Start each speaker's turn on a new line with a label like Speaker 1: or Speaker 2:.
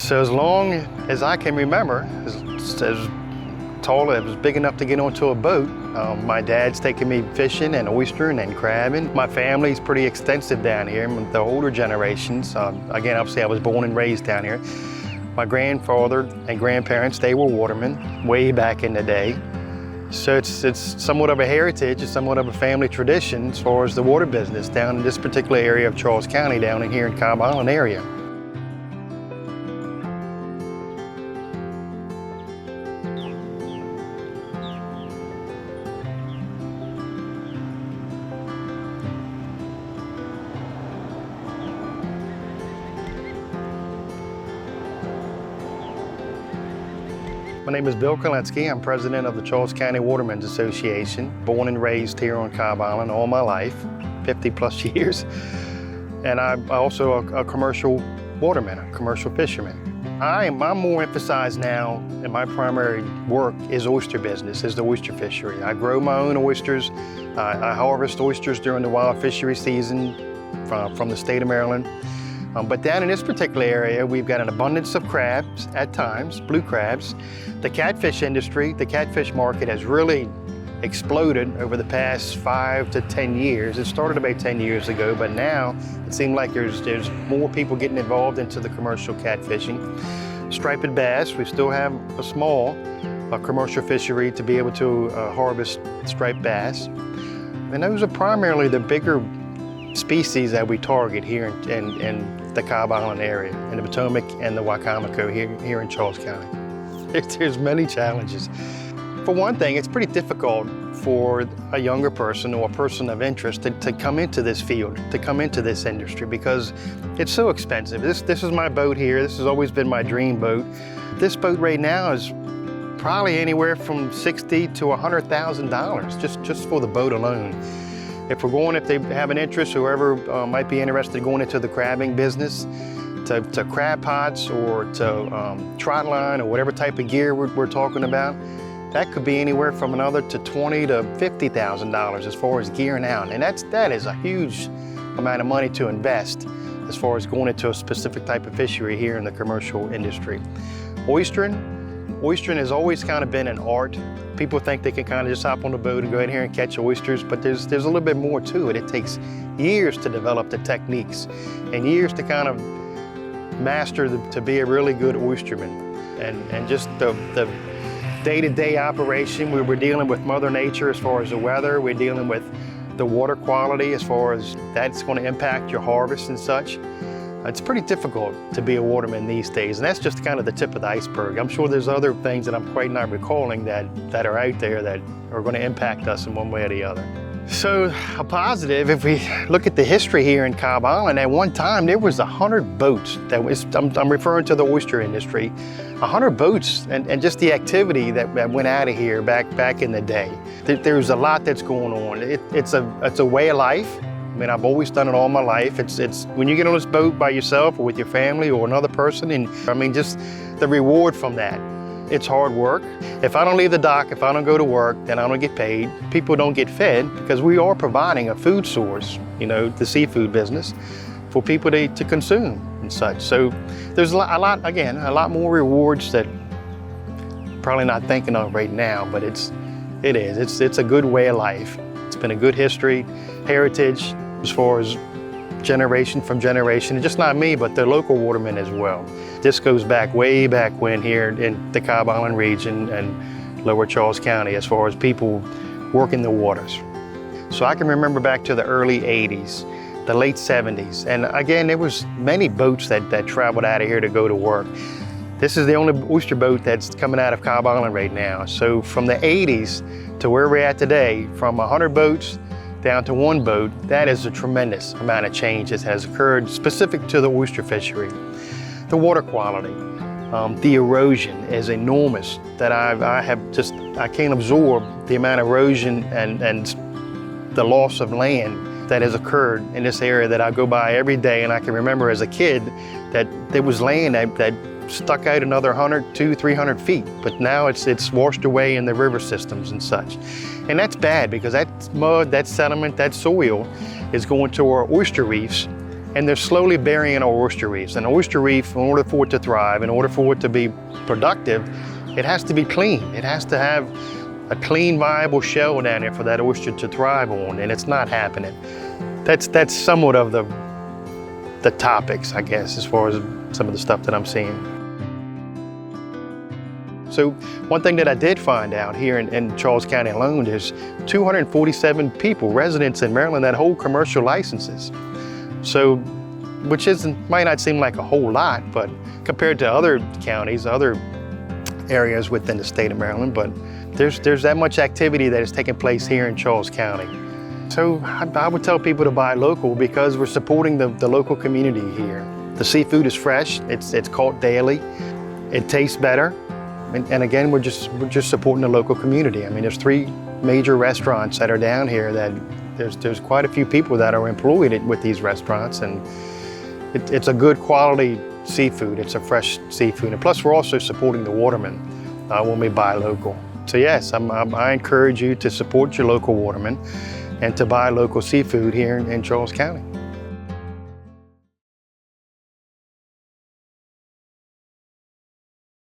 Speaker 1: So as long as I can remember, as tall as big enough to get onto a boat, my dad's taking me fishing and oystering and crabbing. My family's pretty extensive down here, the older generations. Again, obviously I was born and raised down here. My grandfather and grandparents, they were watermen way back in the day. So it's somewhat of a heritage, it's somewhat of a family tradition as far as the water business down in this particular area of Charles County, down in here in Cobb Island area. My name is Bill Kilinski. I'm president of the Charles County Watermen's Association. Born and raised here on Cobb Island all my life, 50 plus years. And I'm also a commercial waterman, a commercial fisherman. I'm more emphasized now in my primary work is oyster business, is the oyster fishery. I grow my own oysters. I harvest oysters during the wild fishery season from the state of Maryland. But down in this particular area, we've got an abundance of crabs at times, blue crabs. The catfish industry, the catfish market has really exploded over the past 5 to 10 years. It started about 10 years ago, but now it seems like there's more people getting involved into the commercial catfishing. Striped bass, we still have a small commercial fishery to be able to harvest striped bass. And those are primarily the bigger species that we target here in the Cobb Island area, in the Potomac and the Wicomico here in Charles County. There's many challenges. For one thing, it's pretty difficult for a younger person or a person of interest to come into this field, to come into this industry, because it's so expensive. This is my boat here. This has always been my dream boat. This boat right now is probably anywhere from $60,000 to $100,000 just for the boat alone. If they have an interest, whoever might be interested in going into the crabbing business, to crab pots or to trot line or whatever type of gear we're talking about, that could be anywhere from another to $20,000 to $50,000 as far as gearing out. And that is a huge amount of money to invest as far as going into a specific type of fishery here in the commercial industry. Oystering has always kind of been an art. People think they can kind of just hop on the boat and go in here and catch oysters, but there's a little bit more to it. It takes years to develop the techniques and years to kind of master to be a really good oysterman. And just the day-to-day operation, we're dealing with Mother Nature as far as the weather. We're dealing with the water quality as far as that's going to impact your harvest and such. It's pretty difficult to be a waterman these days, and that's just kind of the tip of the iceberg. I'm sure there's other things that I'm quite not recalling that are out there that are going to impact us in one way or the other. So a positive, if we look at the history here in Cobb Island, at one time there was 100 boats. I'm referring to the oyster industry, 100 boats, and just the activity that went out of here back in the day. There's a lot that's going on. It's a way of life. I mean, I've always done it all my life. It's when you get on this boat by yourself or with your family or another person, and I mean, just the reward from that. It's hard work. If I don't leave the dock, if I don't go to work, then I don't get paid. People don't get fed because we are providing a food source, the seafood business, for people to consume and such. So there's a lot more rewards that I'm probably not thinking of right now, but it's a good way of life. It's been a good history, heritage, as far as generation from generation, and just not me, but the local watermen as well. This goes way back when here in the Cobb Island region and Lower Charles County as far as people working the waters. So I can remember back to the early 80s, the late 70s, and again, there was many boats that traveled out of here to go to work. This is the only oyster boat that's coming out of Cobb Island right now. So from the 80s to where we're at today, from 100 boats down to one boat, that is a tremendous amount of change that has occurred specific to the oyster fishery. The water quality, the erosion is enormous that I can't absorb the amount of erosion and the loss of land that has occurred in this area that I go by every day. And I can remember as a kid that there was land that stuck out another 100, 200, 300 feet, but now it's washed away in the river systems and such. And that's bad because that mud, that sediment, that soil is going to our oyster reefs and they're slowly burying our oyster reefs. An oyster reef, in order for it to thrive, in order for it to be productive, it has to be clean. It has to have a clean, viable shell down there for that oyster to thrive on, and it's not happening. That's somewhat of the topics, I guess, as far as some of the stuff that I'm seeing. So one thing that I did find out here in Charles County alone is 247 people, residents in Maryland, that hold commercial licenses. So, which might not seem like a whole lot, but compared to other counties, other areas within the state of Maryland, but there's that much activity that is taking place here in Charles County. So I would tell people to buy local because we're supporting the local community here. The seafood is fresh, it's caught daily, it tastes better, and again, we're just supporting the local community. I mean, there's 3 major restaurants that are down here that there's quite a few people that are employed with these restaurants, and it's a good quality seafood. It's a fresh seafood, and plus we're also supporting the Watermen when we buy local. So yes, I encourage you to support your local Waterman and to buy local seafood here in Charles County.